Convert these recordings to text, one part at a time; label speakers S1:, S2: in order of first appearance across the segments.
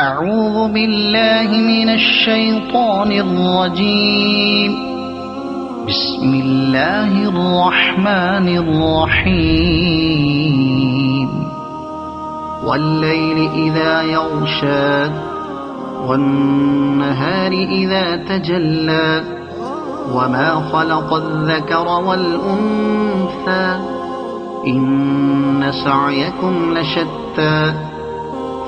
S1: أعوذ بالله من الشيطان الرجيم. بسم الله الرحمن الرحيم. والليل إذا يغشى والنهار إذا تجلى وما خلق الذكر والأنثى إن سعيكم لشتى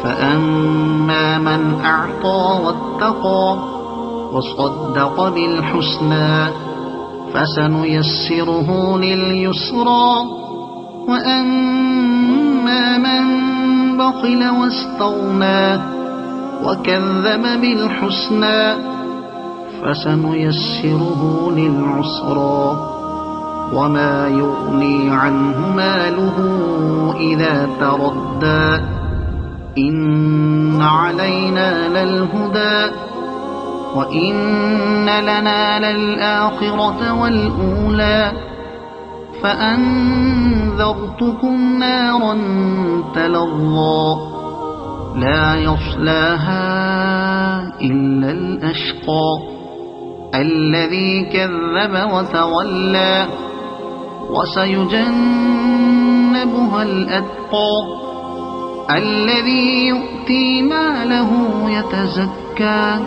S1: فأما من أعطى واتقى وصدق بالحسنى فسنيسره لليسرى وأما من بخل واستغنى وكذب بالحسنى فسنيسره للعسرى وما يغني عنه ماله إذا تردى إن علينا للهدى وإن لنا للآخرة والأولى فأنذرتكم نارا تلظى لا يصلاها إلا الأشقى الذي كذب وتولى وسيجنبها الأتقى الذي يؤتي ماله يتزكى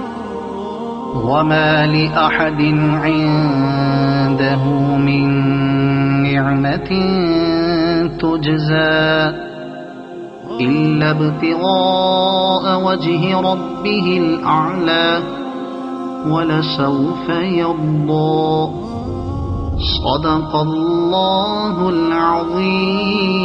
S1: وما لأحد عنده من نعمة تجزى إلا ابتغاء وجه ربه الأعلى ولسوف يرضى. صدق الله العظيم.